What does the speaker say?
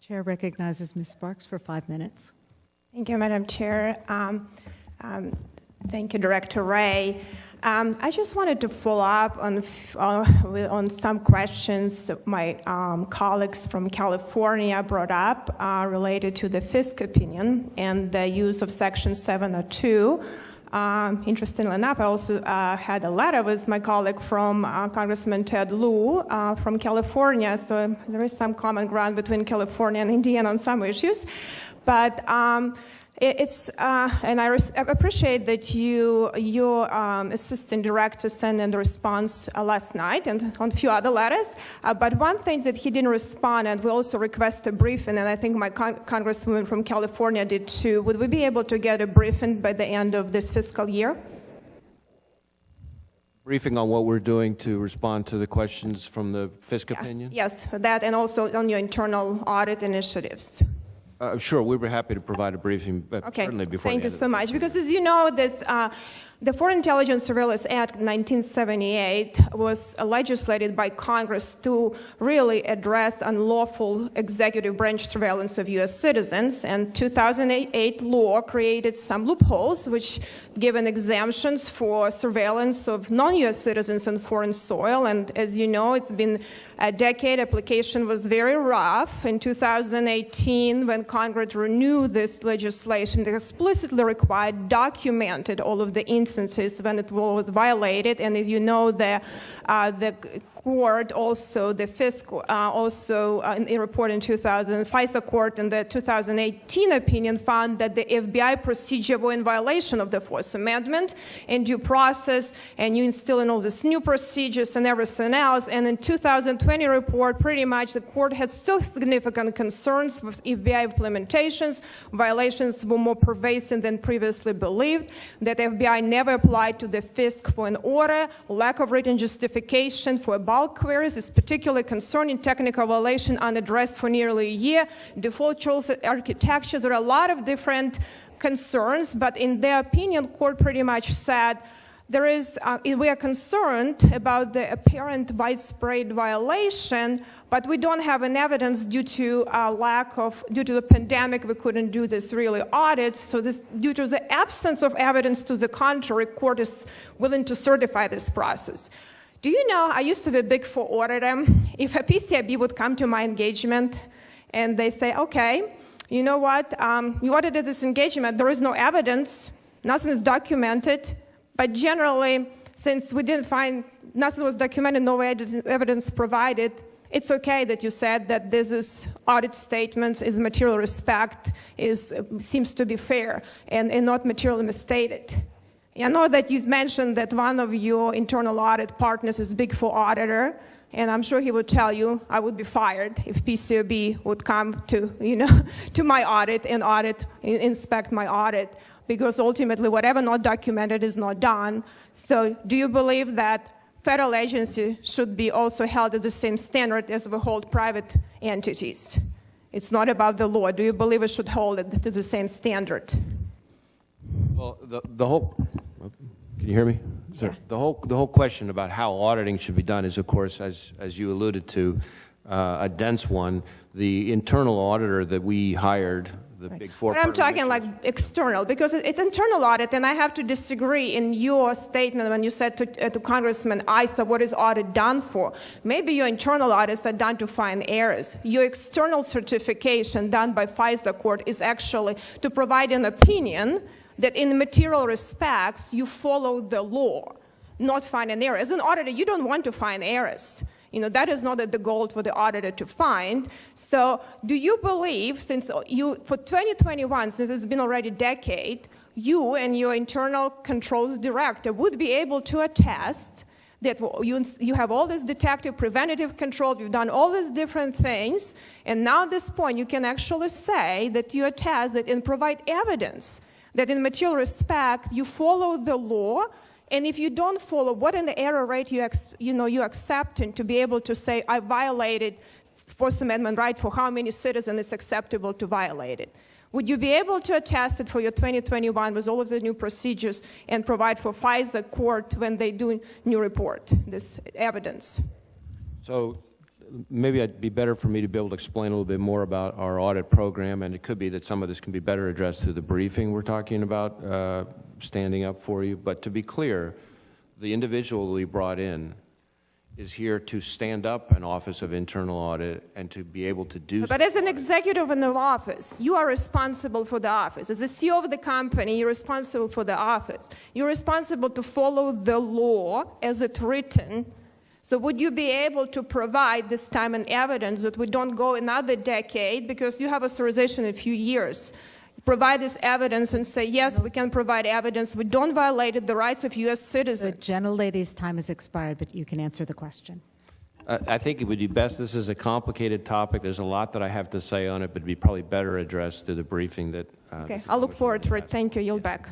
Chair recognizes Ms. Sparks for 5 minutes. Thank you, Madam Chair. Thank you, Director Wray. I just wanted to follow up on some questions that my colleagues from California brought up related to the Fisk opinion and the use of Section 702. Interestingly enough, I also had a letter with my colleague from Congressman Ted Lieu from California, so there is some common ground between California and Indiana on some issues. But and I appreciate that your assistant director sent in the response last night and on a few other letters. But one thing that he didn't respond, and we also requested a briefing, and I think my congresswoman from California did too. Would we be able to get a briefing by the end of this fiscal year? Briefing on what we're doing to respond to the questions from the Fisk opinion? Yes, that, and also on your internal audit initiatives. Sure, we were happy to provide a briefing, okay. Certainly before Thank you so much. Because as you know, the Foreign Intelligence Surveillance Act 1978 was legislated by Congress to really address unlawful executive branch surveillance of U.S. citizens. And 2008 law created some loopholes, which given exemptions for surveillance of non-U.S. citizens on foreign soil. And as you know, it's been a decade. Application was very rough. In 2018, when Congress renewed this legislation, they explicitly required documented all of the instances when it was violated. And as you know, the court also, the Fisk also in a report in FISA court in the 2018 opinion found that the FBI procedure were in violation of the Fourth Amendment and due process, and you instill in all these new procedures and everything else. And in 2020 report, pretty much the court had still significant concerns with FBI implementations. Violations were more pervasive than previously believed, that FBI never applied to the Fisk for an order, lack of written justification for bulk queries is particularly concerning, technical violation unaddressed for nearly a year, default rules architectures. There are a lot of different concerns, but in their opinion, court pretty much said we are concerned about the apparent widespread violation, but we don't have an evidence due to the pandemic. We couldn't do this really audits. So due to the absence of evidence to the contrary, court is willing to certify this process. Do you know, I used to be a Big Four auditor. If a PCIB would come to my engagement and they say, okay, you know what, you audited this engagement, there is no evidence, nothing is documented, but generally, since we didn't find, nothing was documented, no evidence provided, it's okay that you said that this is audit statements, is material respect, seems to be fair and not materially misstated. I know that you mentioned that one of your internal audit partners is Big Four auditor, and I'm sure he would tell you I would be fired if PCOB would come to, to my audit and inspect my audit, because ultimately whatever not documented is not done. So do you believe that federal agency should be also held at the same standard as we hold private entities? It's not about the law. Do you believe we should hold it to the same standard? Well, the whole, can you hear me? Yeah. The whole question about how auditing should be done is, of course, as you alluded to, a dense one. The internal auditor that we hired, the Big Four. But I'm talking like external, because it's internal audit, and I have to disagree in your statement when you said to Congressman Issa, what is audit done for? Maybe your internal audits are done to find errors. Your external certification done by FISA court is actually to provide an opinion that in material respects, you follow the law, not find an error. As an auditor, you don't want to find errors. That is not the goal for the auditor to find. So do you believe, since for 2021, since it's been already a decade, you and your internal controls director would be able to attest that you have all this detective preventative control, you've done all these different things, and now at this point, you can actually say that you attest that and provide evidence that in material respect, you follow the law, and if you don't follow, what in the error rate you accepting to be able to say, I violated Fourth Amendment right for how many citizens it's acceptable to violate it? Would you be able to attest it for your 2021 with all of the new procedures and provide for FISA court when they do new report, this evidence? So maybe it'd be better for me to be able to explain a little bit more about our audit program, and it could be that some of this can be better addressed through the briefing we're talking about, standing up for you. But to be clear, the individual we brought in is here to stand up an Office of Internal Audit and to be able to do But as an executive in the office, you are responsible for the office. As the CEO of the company, you're responsible for the office. You're responsible to follow the law as it's written. So would you be able to provide this time and evidence that we don't go another decade, because you have authorization in a few years, provide this evidence and say, yes, we can provide evidence. We don't violate the rights of U.S. citizens. The gentlelady's time has expired, but you can answer the question. I think it would be best, this is a complicated topic. There's a lot that I have to say on it, but it'd be probably better addressed through the briefing that... Okay, I'll look forward to it. Thank you. Yield back.